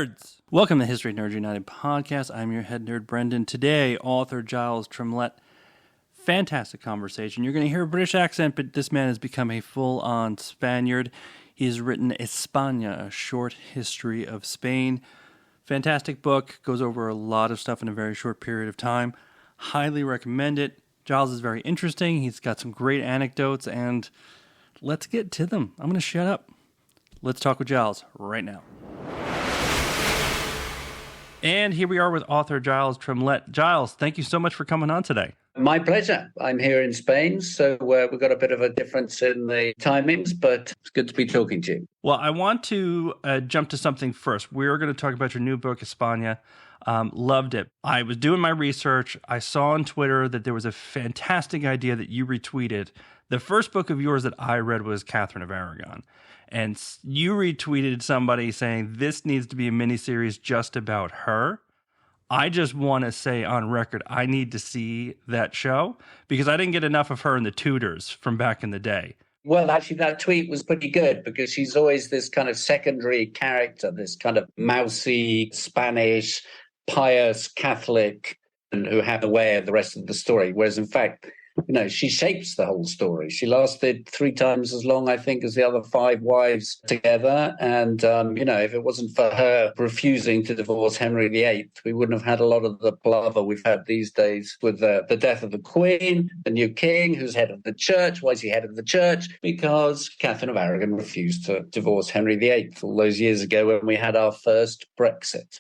nerds! Welcome to History Nerds United podcast. I'm your head nerd, Brendan. Today, author Giles Tremlett. Fantastic conversation. You're going to hear a British accent, but this man has become a full-on Spaniard. He has written España, a short history of Spain. Fantastic book. Goes over a lot of stuff in a very short period of time. Highly recommend it. Giles is very interesting. He's got some great anecdotes, and let's get to them. I'm going to shut up. Let's talk with Giles right now. And here we are with author Giles Tremlett. Giles, thank you so much for coming on today. My pleasure. I'm here in Spain, so we've got a bit of a difference in the timings, but it's good to be talking to you. Well, I want to jump to something first. We're going to talk about your new book, España. Loved it. I was doing my research. I saw on Twitter that there was a fantastic idea that you retweeted. The first book of yours that I read was Catherine of Aragon. And you retweeted somebody saying this needs to be a miniseries just about her. I just want to say on record, I need to see that show because I didn't get enough of her in The Tudors from back in the day. Well, actually, that tweet was pretty good because she's always this kind of secondary character, this kind of mousy, Spanish, pious Catholic who had away of the rest of the story. Whereas, in fact, she shapes the whole story. She lasted 3 times as long, I think, as the other 5 wives together. And, if it wasn't for her refusing to divorce Henry VIII, we wouldn't have had a lot of the palaver we've had these days with the death of the Queen, the new king, who's head of the church. Why is he head of the church? Because Catherine of Aragon refused to divorce Henry VIII all those years ago when we had our first Brexit.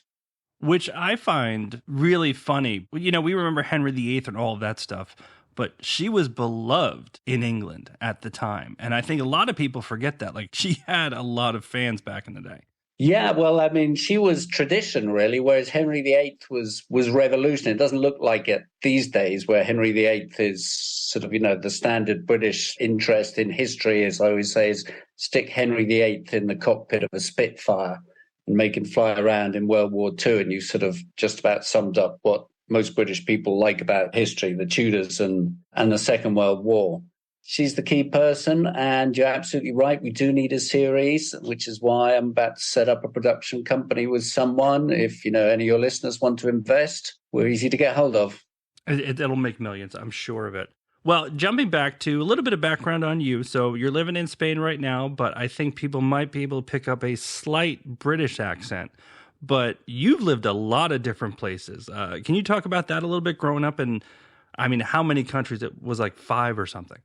Which I find really funny. We remember Henry VIII and all of that stuff. But she was beloved in England at the time. And I think a lot of people forget that. Like, she had a lot of fans back in the day. Yeah, well, I mean, she was tradition, really, whereas Henry VIII was revolution. It doesn't look like it these days, where Henry VIII is sort of, the standard British interest in history, as I always say, is stick Henry VIII in the cockpit of a Spitfire and make him fly around in World War II. And you sort of just about summed up what most British people like about history, the Tudors and the Second World War. She's the key person, and you're absolutely right. We do need a series, which is why I'm about to set up a production company with someone. If, any of your listeners want to invest, we're easy to get hold of. It'll make millions, I'm sure of it. Well, jumping back to a little bit of background on you. So you're living in Spain right now, but I think people might be able to pick up a slight British accent. But you've lived a lot of different places. Can you talk about that a little bit growing up? And I mean, how many countries? It was like 5 or something.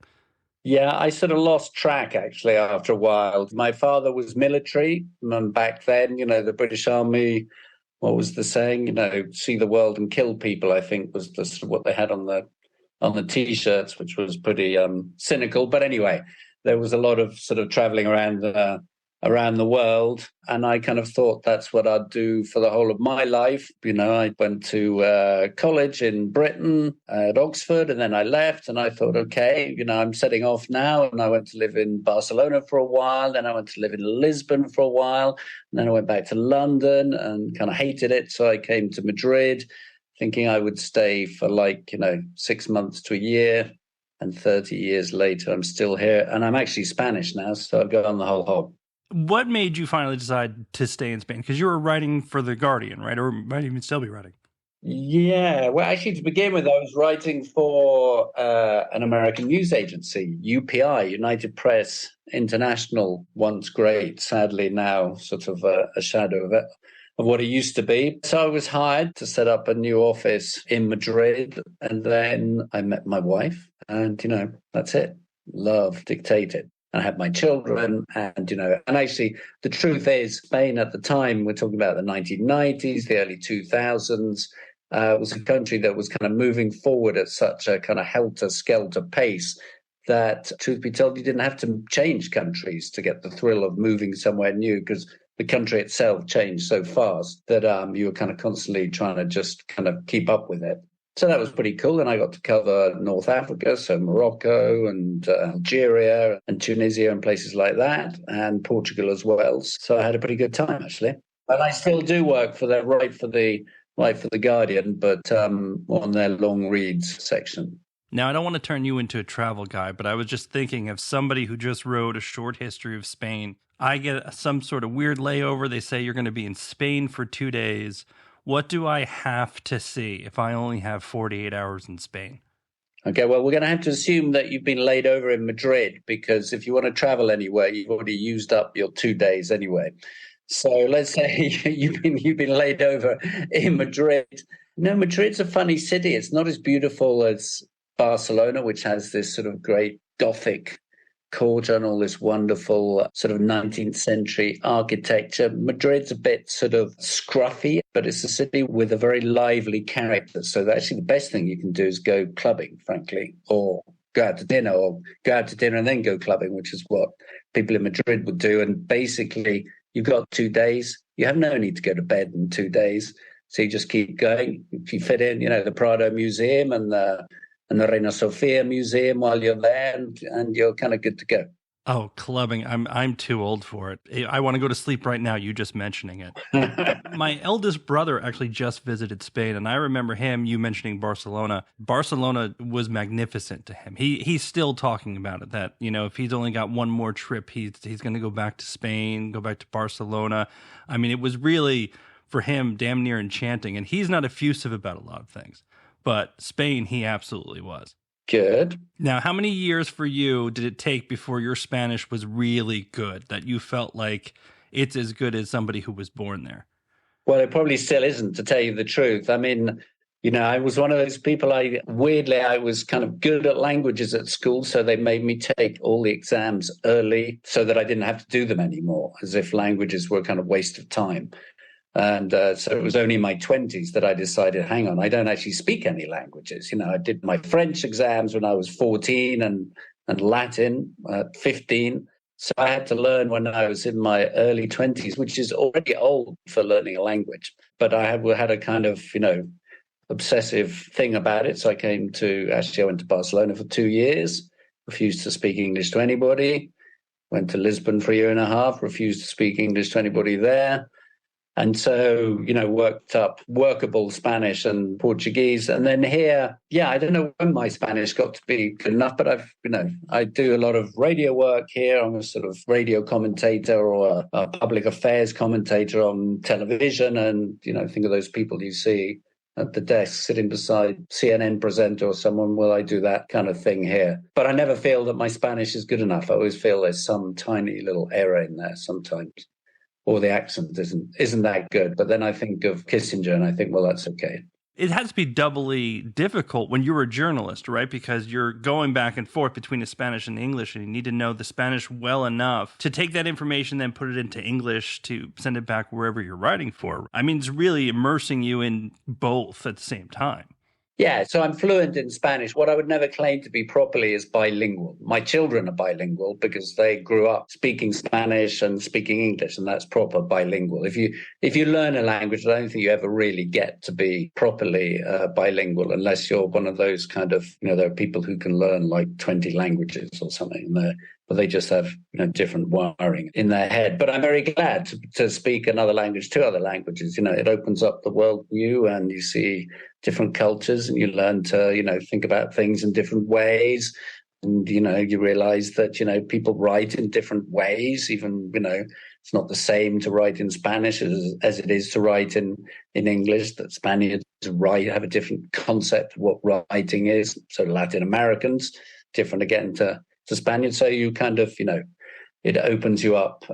Yeah, I sort of lost track, actually, after a while. My father was military. And back then, the British Army, what was the saying? See the world and kill people, I think was the sort of what they had on the T-shirts, which was pretty cynical. But anyway, there was a lot of sort of traveling around the world. And I kind of thought that's what I'd do for the whole of my life. I went to college in Britain at Oxford, and then I left and I thought, okay, I'm setting off now. And I went to live in Barcelona for a while. Then I went to live in Lisbon for a while. And then I went back to London and kind of hated it. So I came to Madrid thinking I would stay for 6 months to a year. And 30 years later, I'm still here. And I'm actually Spanish now, so I've gone the whole hog. What made you finally decide to stay in Spain? Because you were writing for The Guardian, right? Or might even still be writing. Yeah. Well, actually, to begin with, I was writing for an American news agency, UPI, United Press International, once great, sadly now sort of a shadow of what it used to be. So I was hired to set up a new office in Madrid. And then I met my wife and, that's it. Love dictated. I had my children and actually the truth is Spain at the time, we're talking about the 1990s, the early 2000s, was a country that was kind of moving forward at such a kind of helter-skelter pace that, truth be told, you didn't have to change countries to get the thrill of moving somewhere new because the country itself changed so fast that you were kind of constantly trying to just kind of keep up with it. So that was pretty cool. And I got to cover North Africa, so Morocco and Algeria and Tunisia and places like that, and Portugal as well. So I had a pretty good time, actually. And I still do work for the Guardian, but on their long reads section. Now, I don't want to turn you into a travel guy, but I was just thinking of somebody who just wrote a short history of Spain. I get some sort of weird layover. They say you're going to be in Spain for 2 days. What do I have to see if I only have 48 hours in Spain? Okay, well, we're going to have to assume that you've been laid over in Madrid, because if you want to travel anywhere, you've already used up your 2 days anyway. So let's say you've been laid over in Madrid. No, Madrid's a funny city. It's not as beautiful as Barcelona, which has this sort of great Gothic quarter and all this wonderful sort of 19th century architecture. Madrid's a bit sort of scruffy, but it's a city with a very lively character. So actually the best thing you can do is go clubbing, frankly, or go out to dinner, and then go clubbing, which is what people in Madrid would do. And basically you've got 2 days. You have no need to go to bed in 2 days. So you just keep going. If you fit in, the Prado Museum and the Reina Sofia Museum while you're there, and you're kind of good to go. Oh, clubbing. I'm too old for it. I want to go to sleep right now, you just mentioning it. My eldest brother actually just visited Spain, and I remember you mentioning Barcelona. Barcelona was magnificent to him. He's still talking about it, that, if he's only got one more trip, he's going to go back to Spain, go back to Barcelona. I mean, it was really, for him, damn near enchanting, and he's not effusive about a lot of things. But Spain, he absolutely was. Good. Now, how many years for you did it take before your Spanish was really good, that you felt like it's as good as somebody who was born there? Well, it probably still isn't, to tell you the truth. I mean, I was one of those people, I was kind of good at languages at school, so they made me take all the exams early so that I didn't have to do them anymore, as if languages were kind of waste of time. And so it was only in my 20s that I decided, hang on, I don't actually speak any languages. I did my French exams when I was 14 and Latin at 15. So I had to learn when I was in my early 20s, which is already old for learning a language. But I had a kind of, obsessive thing about it. So I went to Barcelona for 2 years, refused to speak English to anybody, went to Lisbon for a year and a half, refused to speak English to anybody there. And so, worked up workable Spanish and Portuguese. And then here, I don't know when my Spanish got to be good enough, but I do a lot of radio work here. I'm a sort of radio commentator or a public affairs commentator on television. And, think of those people you see at the desk sitting beside CNN presenter or someone. Well, I do that kind of thing here. But I never feel that my Spanish is good enough. I always feel there's some tiny little error in there sometimes, or the accent isn't that good. But then I think of Kissinger and I think, well, that's okay. It has to be doubly difficult when you're a journalist, right? Because you're going back and forth between the Spanish and the English, and you need to know the Spanish well enough to take that information, then put it into English to send it back wherever you're writing for. I mean, it's really immersing you in both at the same time. Yeah, so I'm fluent in Spanish. What I would never claim to be properly is bilingual. My children are bilingual because they grew up speaking Spanish and speaking English, and that's proper bilingual. If you learn a language, I don't think you ever really get to be properly bilingual unless you're one of those kind of, there are people who can learn like 20 languages or something, but they just have different wiring in their head. But I'm very glad to speak another language, 2 other languages. It opens up the world to you, and you see different cultures, and you learn to think about things in different ways, and you realize that people write in different ways. Even it's not the same to write in Spanish as it is to write in English. That Spaniards have a different concept of what writing is. So Latin Americans different again to Spaniards. So you kind of it opens you up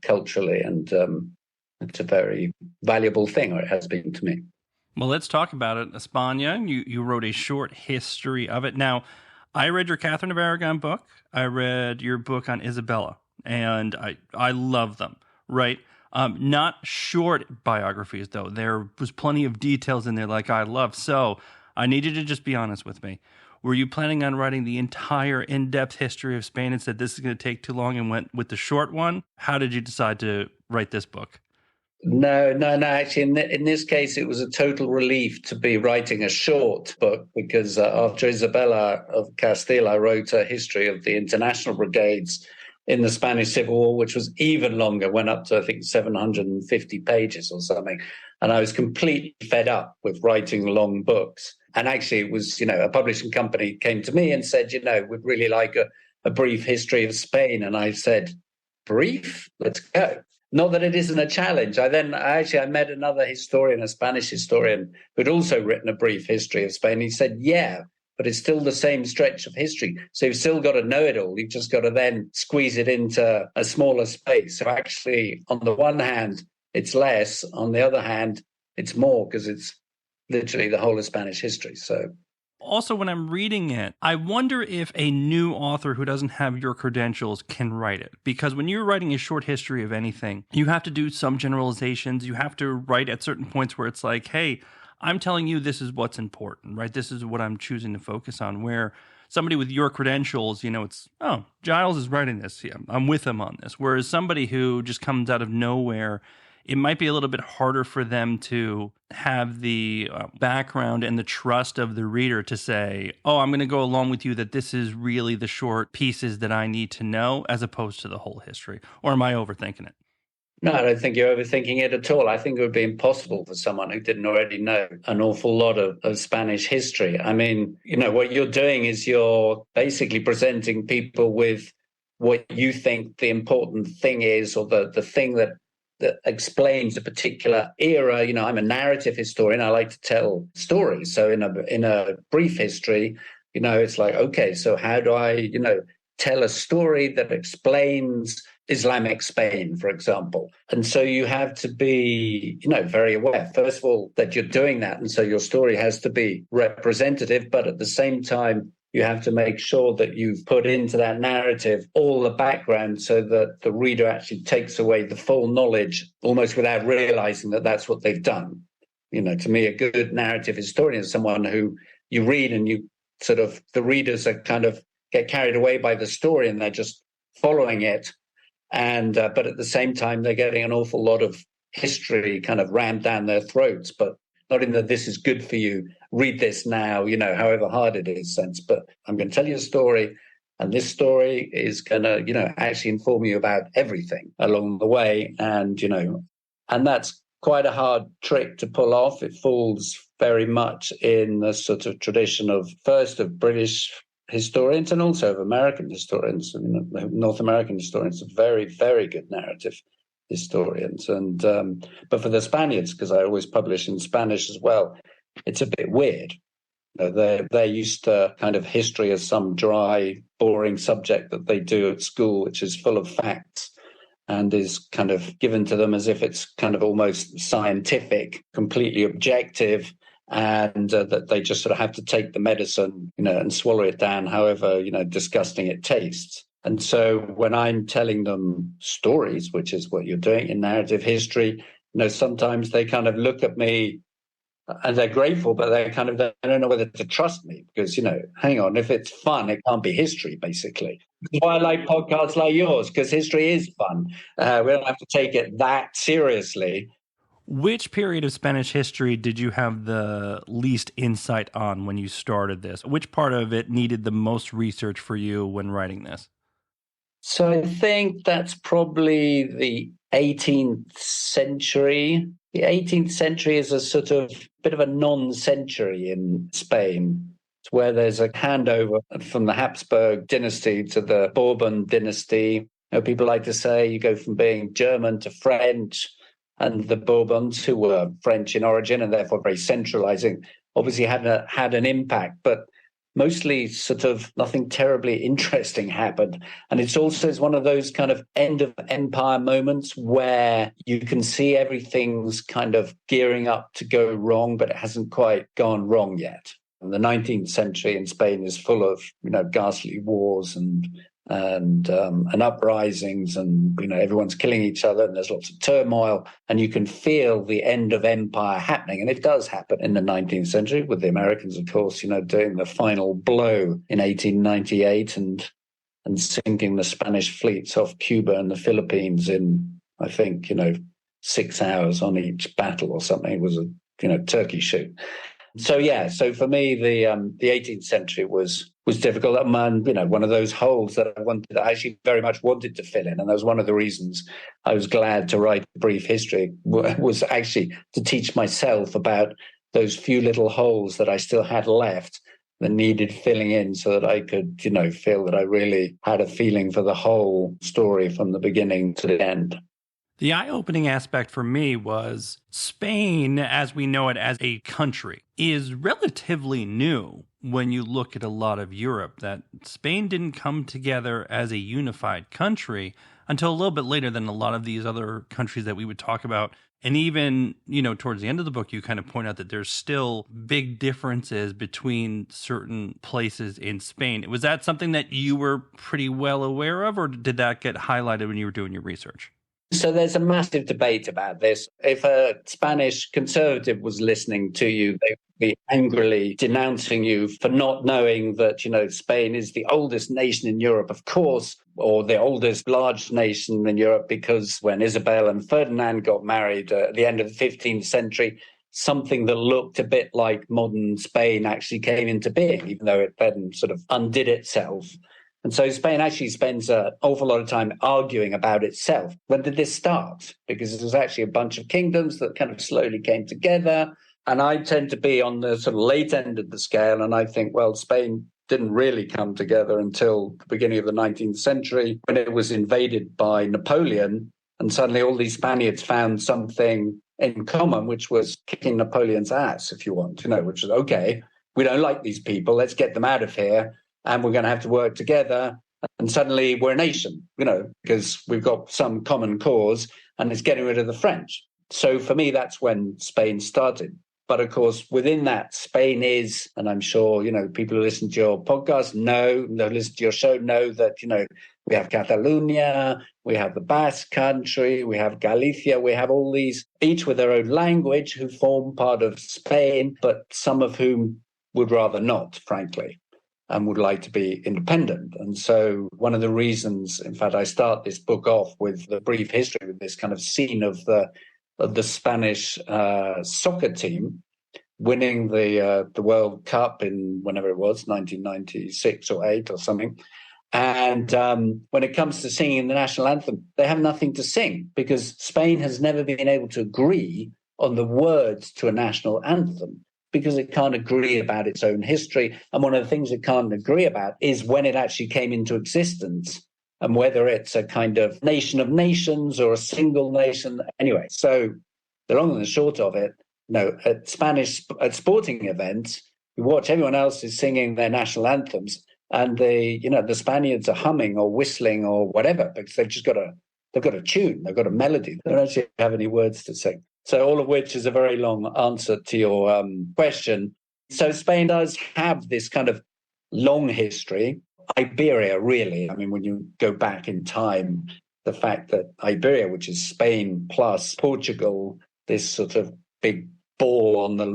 culturally, and it's a very valuable thing, or it has been to me. Well, let's talk about it. España, you wrote a short history of it. Now, I read your Catherine of Aragon book. I read your book on Isabella, and I love them, right? Not short biographies, though. There was plenty of details in there like I love. So I need you to just be honest with me. Were you planning on writing the entire in-depth history of Spain and said this is going to take too long and went with the short one? How did you decide to write this book? No. Actually, in this case, it was a total relief to be writing a short book, because after Isabella of Castile, I wrote a history of the international brigades in the Spanish Civil War, which was even longer, went up to, I think, 750 pages or something. And I was completely fed up with writing long books. And actually it was, a publishing company came to me and said, we'd really like a brief history of Spain. And I said, brief? Let's go. Not that it isn't a challenge. I met another historian, a Spanish historian, who'd also written a brief history of Spain. He said, yeah, but it's still the same stretch of history. So you've still got to know it all. You've just got to then squeeze it into a smaller space. So actually, on the one hand, it's less. On the other hand, it's more because it's literally the whole of Spanish history. So also, when I'm reading it, I wonder if a new author who doesn't have your credentials can write it. Because when you're writing a short history of anything, you have to do some generalizations. You have to write at certain points where it's like, hey, I'm telling you this is what's important, right? This is what I'm choosing to focus on. Where somebody with your credentials, it's, oh, Giles is writing this. Yeah, I'm with him on this. Whereas somebody who just comes out of nowhere, it might be a little bit harder for them to have the background and the trust of the reader to say, oh, I'm going to go along with you that this is really the short pieces that I need to know as opposed to the whole history. Or am I overthinking it? No, I don't think you're overthinking it at all. I think it would be impossible for someone who didn't already know an awful lot of Spanish history. I mean, what you're doing is you're basically presenting people with what you think the important thing is, or the thing that explains a particular era. I'm a narrative historian. I like to tell stories. So in a brief history, it's like, okay, so how do I, tell a story that explains Islamic Spain, for example? And so you have to be, very aware, first of all, that you're doing that. And so your story has to be representative, but at the same time, you have to make sure that you've put into that narrative all the background so that the reader actually takes away the full knowledge almost without realizing that that's what they've done. To me, a good narrative historian is someone who you read and you sort of, the readers are kind of get carried away by the story and they're just following it. And but at the same time, they're getting an awful lot of history kind of rammed down their throats, but not in that this is good for you, read this now, however hard it is sense. But I'm going to tell you a story, and this story is going to, actually inform you about everything along the way. And, and that's quite a hard trick to pull off. It falls very much in the sort of tradition of British historians and also of American historians. North American historians are very, very good narrative historians. And but for the Spaniards, because I always publish in Spanish as well, it's a bit weird. They're used to kind of history as some dry, boring subject that they do at school, which is full of facts and is kind of given to them as if it's kind of almost scientific, completely objective, and that they just sort of have to take the medicine, and swallow it down, however, disgusting it tastes. And so when I'm telling them stories, which is what you're doing in narrative history, sometimes they kind of look at me and they're grateful, but they don't know whether to trust me because, hang on, if it's fun, it can't be history, basically. That's why I like podcasts like yours, because history is fun. We don't have to take it that seriously. Which period of Spanish history did you have the least insight on when you started this? Which part of it needed the most research for you when writing this? So I think that's probably the 18th century. The 18th century is a sort of bit of a non-century in Spain. It's where there's a handover from the Habsburg dynasty to the Bourbon dynasty. People like to say you go from being German to French. And the Bourbons, who were French in origin and therefore very centralizing, obviously had an impact, but mostly sort of nothing terribly interesting happened. And it's one of those kind of end of empire moments where you can see everything's kind of gearing up to go wrong, but it hasn't quite gone wrong yet. And the 19th century in Spain is full of, ghastly wars and uprisings, and everyone's killing each other, and there's lots of turmoil, and you can feel the end of empire happening, and it does happen in the 19th century with the Americans, of course, doing the final blow in 1898 and sinking the Spanish fleets off Cuba and the Philippines in, I think, 6 hours on each battle or something. It was a turkey shoot. So for me, the 18th century was difficult. And, one of those holes that I actually very much wanted to fill in. And that was one of the reasons I was glad to write a brief history, was actually to teach myself about those few little holes that I still had left that needed filling in so that I could, feel that I really had a feeling for the whole story from the beginning to the end. The eye-opening aspect for me was Spain, as we know it as a country, is relatively new when you look at a lot of Europe, that Spain didn't come together as a unified country until a little bit later than a lot of these other countries that we would talk about. And even, towards the end of the book, you kind of point out that there's still big differences between certain places in Spain. Was that something that you were pretty well aware of, or did that get highlighted when you were doing your research? So there's a massive debate about this. If a Spanish conservative was listening to you, they would be angrily denouncing you for not knowing that, Spain is the oldest nation in Europe, of course, or the oldest large nation in Europe, because when Isabel and Ferdinand got married at the end of the 15th century, something that looked a bit like modern Spain actually came into being, even though it then sort of undid itself. And so Spain actually spends an awful lot of time arguing about itself. When did this start? Because it was actually a bunch of kingdoms that kind of slowly came together. And I tend to be on the sort of late end of the scale. And I think, well, Spain didn't really come together until the beginning of the 19th century, when it was invaded by Napoleon. And suddenly all these Spaniards found something in common, which was kicking Napoleon's ass, if you want, which is, okay, we don't like these people. Let's get them out of here. And we're going to have to work together. And suddenly we're a nation, because we've got some common cause, and it's getting rid of the French. So for me, that's when Spain started. But of course, within that, Spain is, and I'm sure, people who listen to your podcast listen to your show know that, we have Catalonia, we have the Basque country, we have Galicia, we have all these, each with their own language, who form part of Spain, but some of whom would rather not, frankly, and would like to be independent. And so one of the reasons, in fact, I start this book off with the brief history, with this kind of scene of the Spanish soccer team winning the World Cup in whenever it was, 1996 or 8 or something. And when it comes to singing the national anthem, they have nothing to sing, because Spain has never been able to agree on the words to a national anthem, because it can't agree about its own history. And one of the things it can't agree about is when it actually came into existence, and whether it's a kind of nation of nations or a single nation. Anyway, so the long and the short of it, at sporting events, you watch everyone else is singing their national anthems, and the Spaniards are humming or whistling or whatever, because they've got a tune, they've got a melody. They don't actually have any words to sing. So all of which is a very long answer to your question. So Spain does have this kind of long history. Iberia, really, I mean, when you go back in time, the fact that Iberia, which is Spain plus Portugal, this sort of big ball on the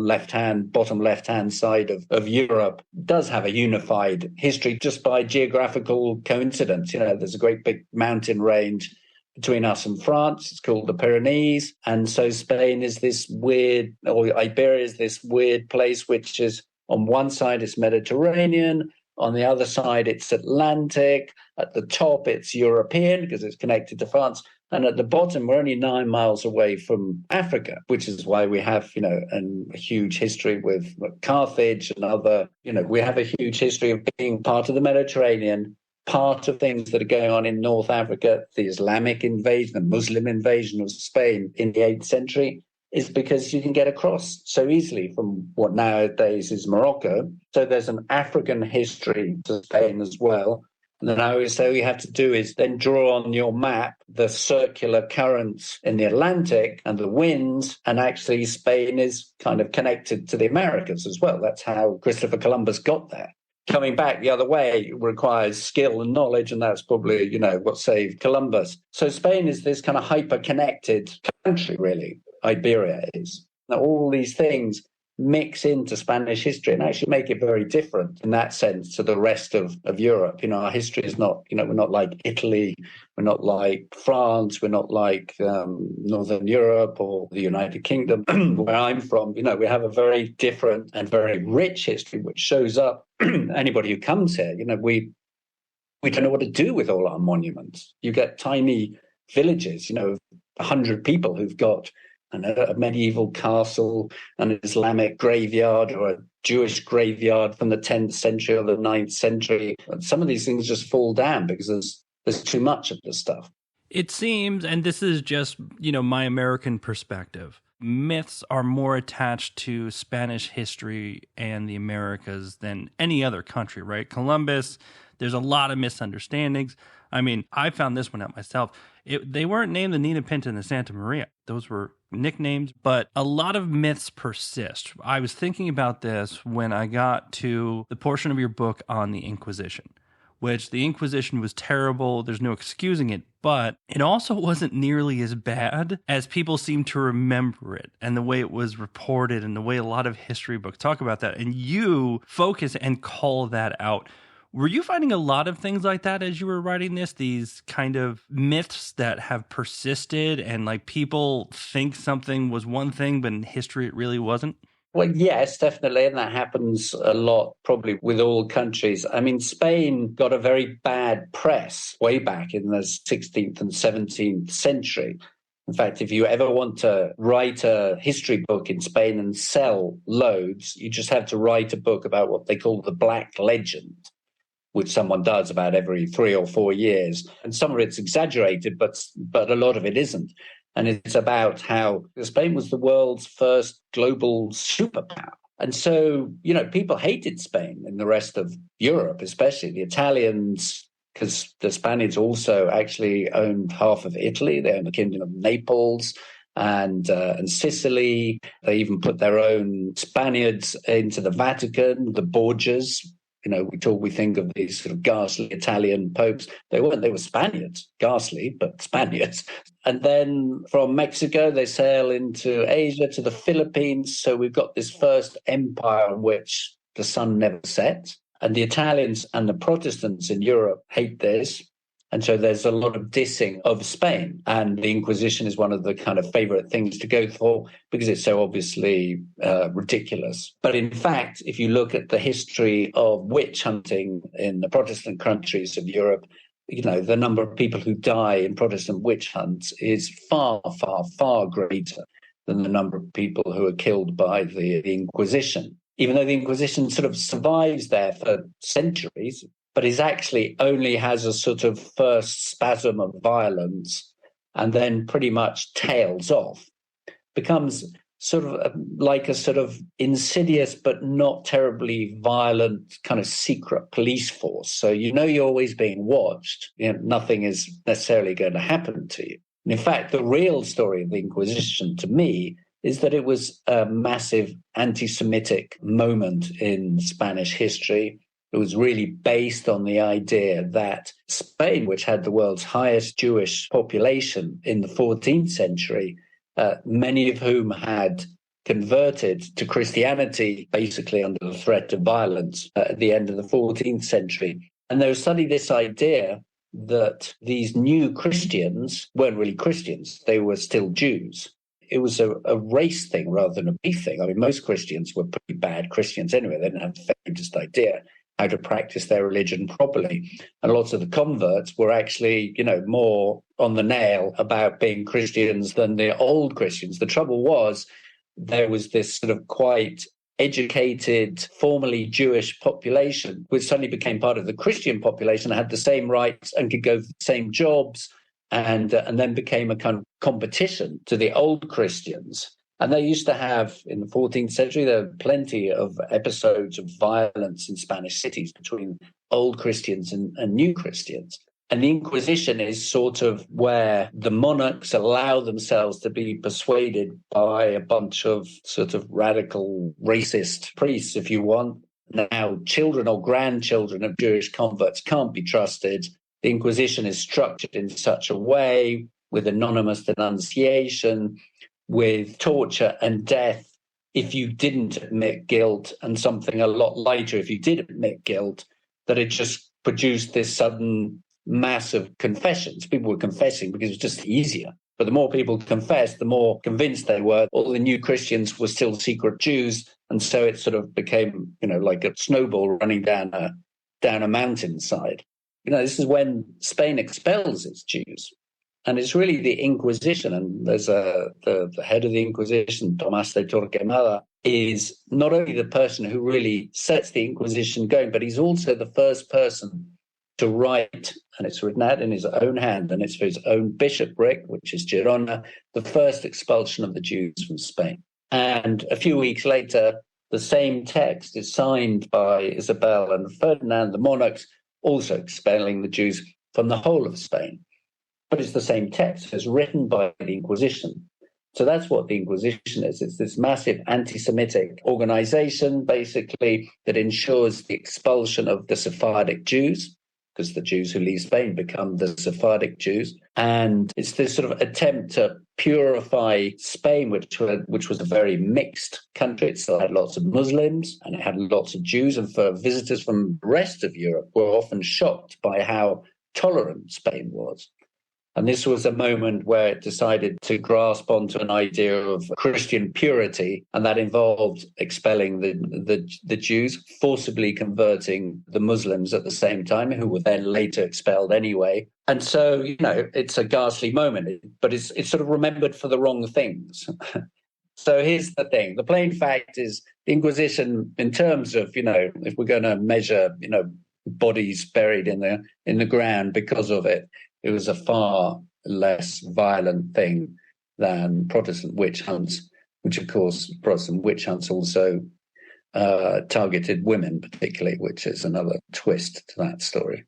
bottom left-hand side of Europe, does have a unified history just by geographical coincidence. There's a great big mountain range between us and France. It's called the Pyrenees. And so Spain is this weird, or Iberia is this weird place, which is on one side it's Mediterranean, on the other side it's Atlantic, at the top it's European because it's connected to France, and at the bottom we're only 9 miles away from Africa, which is why we have, a huge history with Carthage and other, we have a huge history of being part of the Mediterranean, part of things that are going on in North Africa. The Islamic invasion, the Muslim invasion of Spain in the 8th century is because you can get across so easily from what nowadays is Morocco. So there's an African history to Spain as well. And then I always say all you have to do is then draw on your map the circular currents in the Atlantic and the winds, and actually Spain is kind of connected to the Americas as well. That's how Christopher Columbus got there. Coming back the other way requires skill and knowledge, and that's probably, what saved Columbus. So Spain is this kind of hyper-connected country, really. Iberia is. Now, all these things mix into Spanish history and actually make it very different in that sense to the rest of Europe. Our history is not, we're not like Italy, we're not like France, we're not like Northern Europe or the United Kingdom, where I'm from. We have a very different and very rich history, which shows up anybody who comes here. We don't know what to do with all our monuments. You get tiny villages, 100 people who've got a medieval castle, an Islamic graveyard, or a Jewish graveyard from the 10th century or the 9th century. And some of these things just fall down because there's too much of this stuff. It seems, and this is just, my American perspective, myths are more attached to Spanish history and the Americas than any other country, right? Columbus, there's a lot of misunderstandings. I mean, I found this one out myself. They weren't named the Nina Pinta and the Santa Maria. Those were nicknames, but a lot of myths persist. I was thinking about this when I got to the portion of your book on the Inquisition, which the Inquisition was terrible. There's no excusing it, but it also wasn't nearly as bad as people seem to remember it, and the way it was reported and the way a lot of history books talk about that. And you focus and call that out. Were you finding a lot of things like that as you were writing this? These kind of myths that have persisted and like people think something was one thing, but in history it really wasn't? Well, yes, definitely. And that happens a lot, probably with all countries. I mean, Spain got a very bad press way back in the 16th and 17th century. In fact, if you ever want to write a history book in Spain and sell loads, you just have to write a book about what they call the Black Legend, which someone does about every 3 or 4 years. And some of it's exaggerated, but a lot of it isn't. And it's about how Spain was the world's first global superpower. And so, people hated Spain in the rest of Europe, especially the Italians, because the Spaniards also actually owned half of Italy. They owned the Kingdom of Naples and Sicily. They even put their own Spaniards into the Vatican, the Borgias. We think of these sort of ghastly Italian popes. They weren't, they were Spaniards, ghastly, but Spaniards. And then from Mexico, they sail into Asia to the Philippines. So we've got this first empire in which the sun never sets. And the Italians and the Protestants in Europe hate this. And so there's a lot of dissing of Spain. And the Inquisition is one of the kind of favorite things to go for because it's so obviously ridiculous. But in fact, if you look at the history of witch hunting in the Protestant countries of Europe, the number of people who die in Protestant witch hunts is far, far, far greater than the number of people who are killed by the Inquisition. Even though the Inquisition sort of survives there for centuries, but is actually only has a sort of first spasm of violence and then pretty much tails off, becomes sort of like a sort of insidious but not terribly violent kind of secret police force. So you're always being watched. Nothing is necessarily going to happen to you. And in fact, the real story of the Inquisition to me is that it was a massive anti-Semitic moment in Spanish history. It was really based on the idea that Spain, which had the world's highest Jewish population in the 14th century, many of whom had converted to Christianity, basically under the threat of violence at the end of the 14th century. And there was suddenly this idea that these new Christians weren't really Christians, they were still Jews. It was a race thing rather than a beef thing. I mean, most Christians were pretty bad Christians anyway. They didn't have the faintest idea how to practice their religion properly. And lots of the converts were actually, more on the nail about being Christians than the old Christians. The trouble was there was this sort of quite educated, formerly Jewish population, which suddenly became part of the Christian population, had the same rights and could go for the same jobs, and then became a kind of competition to the old Christians. And they used to have, in the 14th century, there were plenty of episodes of violence in Spanish cities between old Christians and new Christians. And the Inquisition is sort of where the monarchs allow themselves to be persuaded by a bunch of sort of radical racist priests, if you want. Now, children or grandchildren of Jewish converts can't be trusted. The Inquisition is structured in such a way, with anonymous denunciation, with torture and death if you didn't admit guilt, and something a lot lighter if you did admit guilt, that it just produced this sudden mass of confessions. People were confessing because it was just easier. But the more people confessed, the more convinced they were. All the new Christians were still secret Jews. And so it sort of became, like a snowball running down a mountainside. This is when Spain expels its Jews. And it's really the Inquisition. And there's the head of the Inquisition, Tomás de Torquemada, is not only the person who really sets the Inquisition going, but he's also the first person to write, and it's written out in his own hand, and it's for his own bishopric, which is Girona, the first expulsion of the Jews from Spain. And a few weeks later, the same text is signed by Isabel and Ferdinand, the monarchs, also expelling the Jews from the whole of Spain. But it's the same text. It's written by the Inquisition. So that's what the Inquisition is. It's this massive anti-Semitic organization, basically, that ensures the expulsion of the Sephardic Jews, because the Jews who leave Spain become the Sephardic Jews. And it's this sort of attempt to purify Spain, which was a very mixed country. It still had lots of Muslims and it had lots of Jews. And for visitors from the rest of Europe were often shocked by how tolerant Spain was. And this was a moment where it decided to grasp onto an idea of Christian purity, and that involved expelling the Jews, forcibly converting the Muslims at the same time, who were then later expelled anyway. And so, it's a ghastly moment, but it's sort of remembered for the wrong things. So here's the thing. The plain fact is the Inquisition, in terms of, if we're going to measure, bodies buried in the ground because of it, it was a far less violent thing than Protestant witch hunts, which, of course, Protestant witch hunts also targeted women particularly, which is another twist to that story.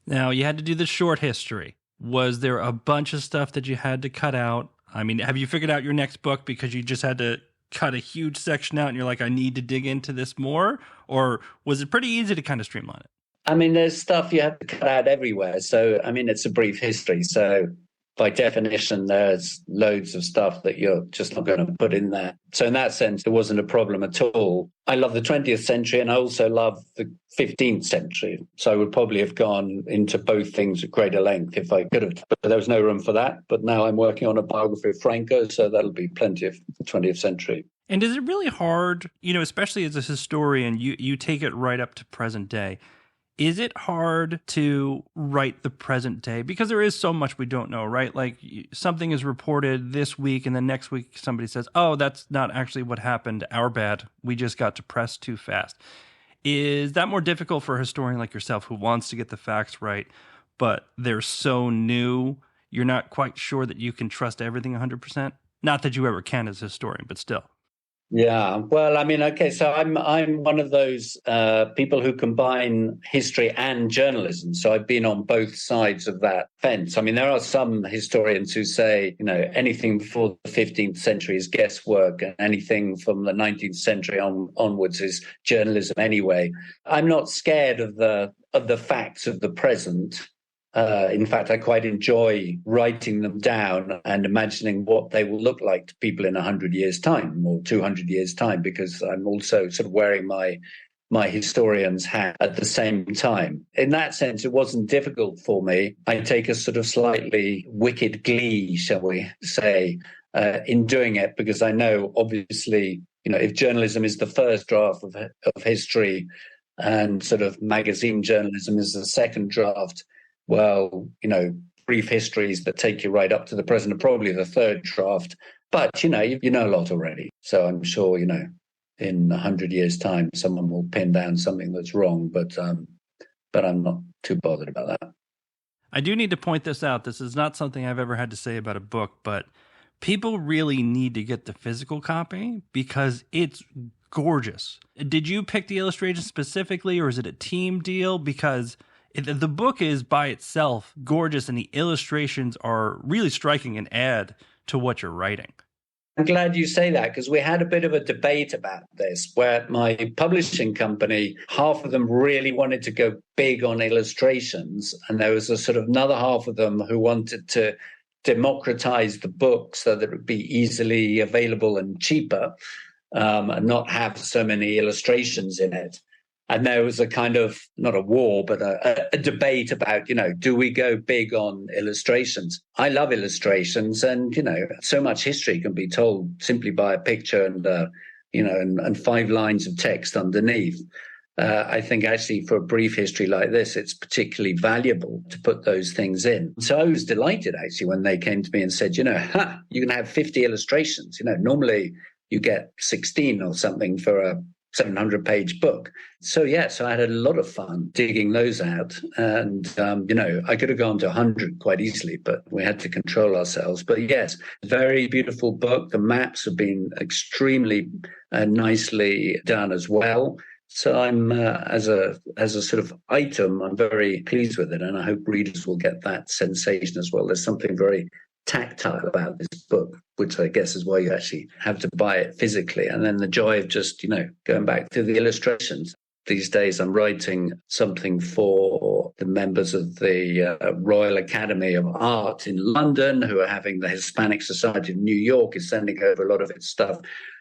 Now, you had to do the short history. Was there a bunch of stuff that you had to cut out? I mean, have you figured out your next book because you just had to cut a huge section out and you're like, I need to dig into this more? Or was it pretty easy to kind of streamline it? I mean, there's stuff you have to cut out everywhere. So, I mean, it's a brief history. So by definition, there's loads of stuff that you're just not going to put in there. So in that sense, it wasn't a problem at all. I love the 20th century and I also love the 15th century. So I would probably have gone into both things at greater length if I could have. But there was no room for that. But now I'm working on a biography of Franco, so that'll be plenty of the 20th century. And is it really hard, especially as a historian, you take it right up to present day. Is it hard to write the present day? Because there is so much we don't know, right? Like something is reported this week and then next week somebody says, oh, that's not actually what happened. Our bad. We just got depressed too fast. Is that more difficult for a historian like yourself who wants to get the facts right, but they're so new, you're not quite sure that you can trust everything 100%? Not that you ever can as a historian, but still. Yeah, well, I mean, okay, so I'm one of those people who combine history and journalism. So I've been on both sides of that fence. I mean, there are some historians who say, anything before the 15th century is guesswork and anything from the 19th century onwards is journalism anyway. I'm not scared of the facts of the present. In fact, I quite enjoy writing them down and imagining what they will look like to people in 100 years' time or 200 years' time, because I'm also sort of wearing my historian's hat at the same time. In that sense, it wasn't difficult for me. I take a sort of slightly wicked glee, shall we say, in doing it, because I know, obviously, if journalism is the first draft of history and sort of magazine journalism is the second draft, well, brief histories that take you right up to the present are probably the third draft. But, you know a lot already. So I'm sure, in 100 years' time, someone will pin down something that's wrong. But I'm not too bothered about that. I do need to point this out. This is not something I've ever had to say about a book, but people really need to get the physical copy because it's gorgeous. Did you pick the illustration specifically, or is it a team deal? Because the book is by itself gorgeous and the illustrations are really striking and add to what you're writing. I'm glad you say that, because we had a bit of a debate about this where my publishing company, half of them really wanted to go big on illustrations. And there was a sort of another half of them who wanted to democratize the book so that it would be easily available and cheaper and not have so many illustrations in it. And there was a kind of, not a war, but a debate about, do we go big on illustrations? I love illustrations and, so much history can be told simply by a picture and, and 5 lines of text underneath. I think actually for a brief history like this, it's particularly valuable to put those things in. So I was delighted actually when they came to me and said, you can have 50 illustrations. Normally you get 16 or something for a 700-page book. So I had a lot of fun digging those out. And, I could have gone to 100 quite easily, but we had to control ourselves. But yes, very beautiful book. The maps have been extremely nicely done as well. So I'm, as a sort of item, I'm very pleased with it. And I hope readers will get that sensation as well. There's something very tactile about this book, which I guess is why you actually have to buy it physically. And then the joy of just, going back to the illustrations. These days, I'm writing something for the members of the Royal Academy of Art in London, who are having the Hispanic Society of New York is sending over a lot of its stuff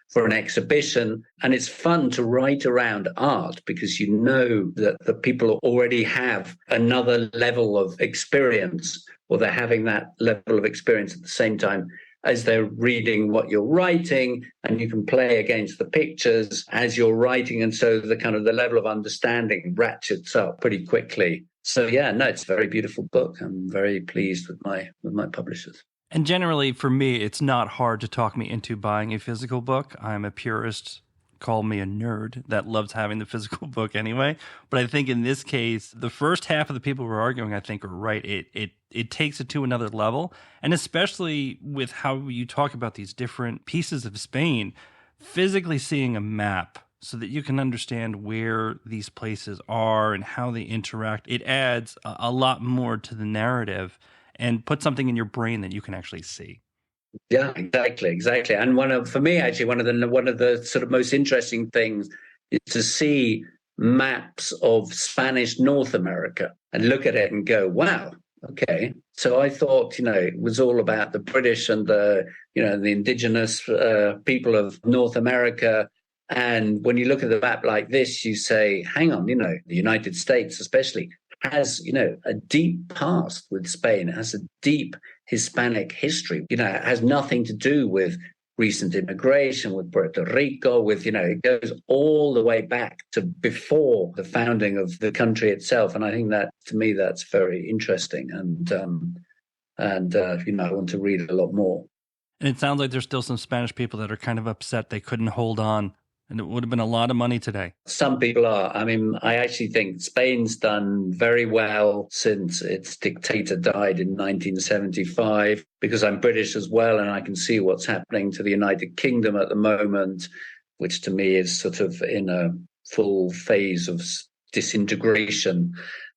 for an exhibition. And it's fun to write around art because you know that the people already have another level of experience, or they're having that level of experience at the same time as they're reading what you're writing, and you can play against the pictures as you're writing. And so the kind of the level of understanding ratchets up pretty quickly. So it's a very beautiful book. I'm very pleased with my publishers. And generally, for me, it's not hard to talk me into buying a physical book. I'm a purist. Call me a nerd that loves having the physical book anyway. But I think in this case, the first half of the people who are arguing, I think, are right. It takes it to another level. And especially with how you talk about these different pieces of Spain, physically seeing a map so that you can understand where these places are and how they interact, it adds a lot more to the narrative and put something in your brain that you can actually see. Yeah, exactly. And for me, one of the sort of most interesting things is to see maps of Spanish North America and look at it and go, wow, okay. So I thought, it was all about the British and the indigenous people of North America. And when you look at the map like this, you say, hang on, the United States especially has, a deep past with Spain. It has a deep Hispanic history. It has nothing to do with recent immigration, with Puerto Rico, it goes all the way back to before the founding of the country itself. And I think that, to me, that's very interesting. And I want to read a lot more. And it sounds like there's still some Spanish people that are kind of upset they couldn't hold on. And it would have been a lot of money today. Some people are. I mean, I actually think Spain's done very well since its dictator died in 1975, because I'm British as well, and I can see what's happening to the United Kingdom at the moment, which to me is sort of in a full phase of disintegration.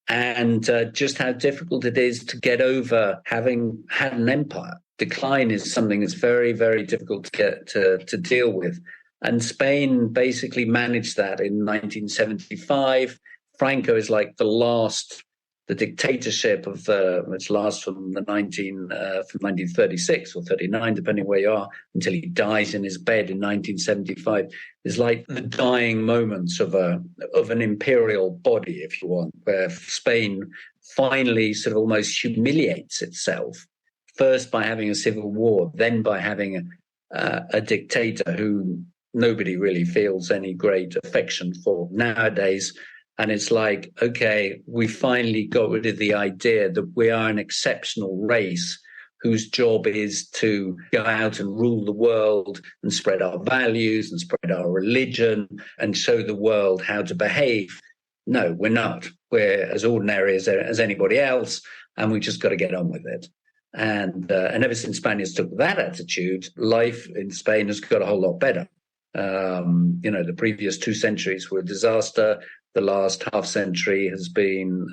And just how difficult it is to get over having had an empire. Decline is something that's very, very difficult to get to deal with. And Spain basically managed that in 1975. Franco is like the dictatorship of which lasts from 1936 or 39, depending where you are, until he dies in his bed in 1975. Is like the dying moments of an imperial body, if you want, where Spain finally sort of almost humiliates itself, first by having a civil war, then by having a dictator who nobody really feels any great affection for nowadays. And it's like, okay, we finally got rid of the idea that we are an exceptional race whose job is to go out and rule the world and spread our values and spread our religion and show the world how to behave. No, we're not. We're as ordinary as anybody else, and we just got to get on with it. And ever since Spaniards took that attitude, life in Spain has got a whole lot better. The previous 2 centuries were a disaster. The last half century has been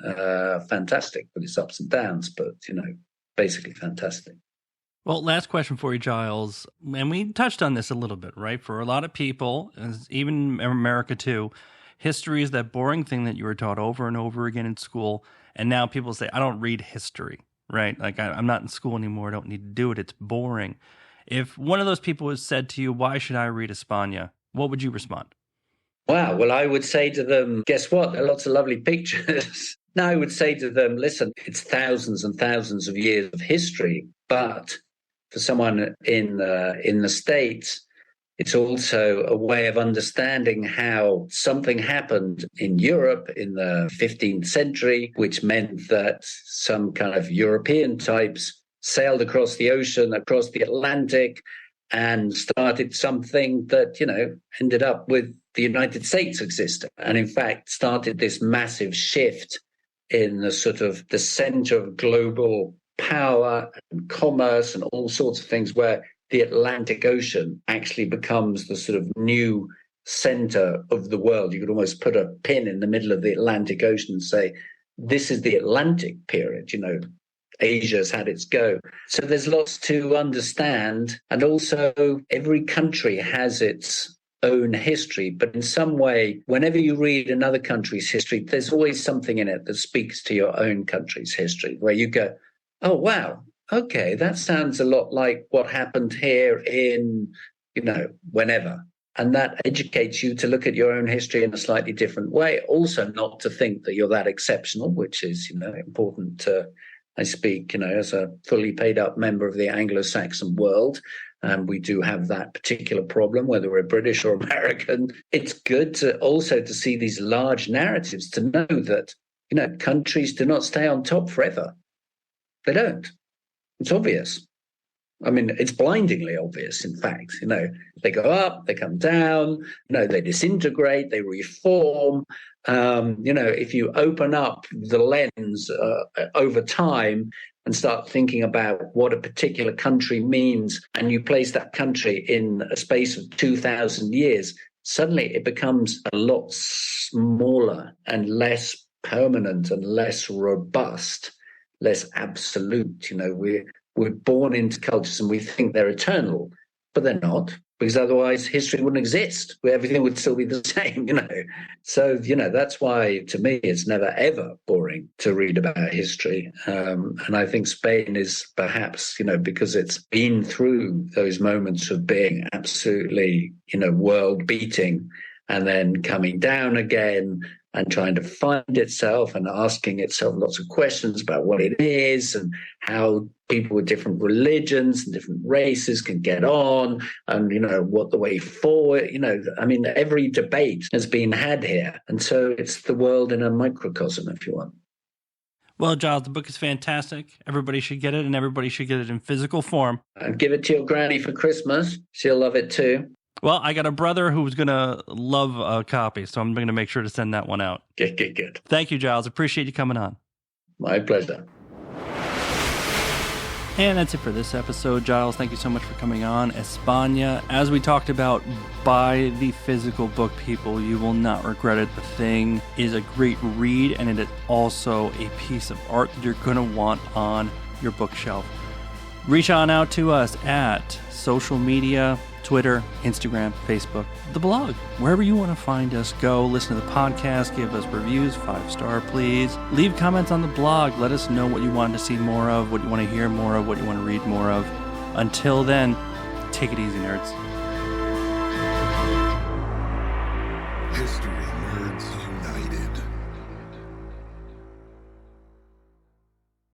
fantastic with its ups and downs, but, basically fantastic. Well, last question for you, Giles. And we touched on this a little bit, right? For a lot of people, even America too, history is that boring thing that you were taught over and over again in school. And now people say, I don't read history, right? Like I'm not in school anymore. I don't need to do it. It's boring. If one of those people was said to you, why should I read España? What would you respond? Wow. Well, I would say to them, guess what? There are lots of lovely pictures. No, I would say to them, listen, it's thousands and thousands of years of history. But for someone in the States, It's also a way of understanding how something happened in Europe in the 15th century, which meant that some kind of European types sailed across the ocean, across the Atlantic, and started something that, ended up with the United States existing. And in fact, started this massive shift in the sort of the center of global power and commerce and all sorts of things, where the Atlantic Ocean actually becomes the sort of new center of the world. You could almost put a pin in the middle of the Atlantic Ocean and say, this is the Atlantic period, Asia's had its go. So there's lots to understand. And also every country has its own history. But in some way, whenever you read another country's history, there's always something in it that speaks to your own country's history, where you go, oh, wow, okay, that sounds a lot like what happened here in, whenever. And that educates you to look at your own history in a slightly different way. Also, not to think that you're that exceptional, which is, important to, I speak, as a fully paid up member of the Anglo-Saxon world. And we do have that particular problem, whether we're British or American. It's good to also to see these large narratives, to know that, countries do not stay on top forever. They don't. It's obvious. I mean, it's blindingly obvious, in fact. They go up, they come down, they disintegrate, they reform. If you open up the lens over time and start thinking about what a particular country means, and you place that country in a space of 2,000 years, suddenly it becomes a lot smaller and less permanent and less robust, less absolute. We're born into cultures and we think they're eternal, but they're not, because otherwise history wouldn't exist, where everything would still be the same, So, that's why, to me, it's never, ever boring to read about history. And I think Spain is perhaps, because it's been through those moments of being absolutely, world beating and then coming down again and trying to find itself and asking itself lots of questions about what it is and how people with different religions and different races can get on and, what the way forward, every debate has been had here. And so it's the world in a microcosm, if you want. Well, Giles, the book is fantastic. Everybody should get it, and everybody should get it in physical form. And give it to your granny for Christmas. She'll love it too. Well, I got a brother who's going to love a copy, so I'm going to make sure to send that one out. Good. Thank you, Giles. Appreciate you coming on. My pleasure. And that's it for this episode. Giles, thank you so much for coming on. España, as we talked about, buy the physical book, people. You will not regret it. The thing is a great read, and it is also a piece of art that you're going to want on your bookshelf. Reach on out to us at social media, Twitter, Instagram, Facebook, the blog, wherever you want to find us. Go listen to the podcast, give us reviews, 5-star, please. Leave comments on the blog. Let us know what you want to see more of, what you want to hear more of, what you want to read more of. Until then, take it easy, nerds.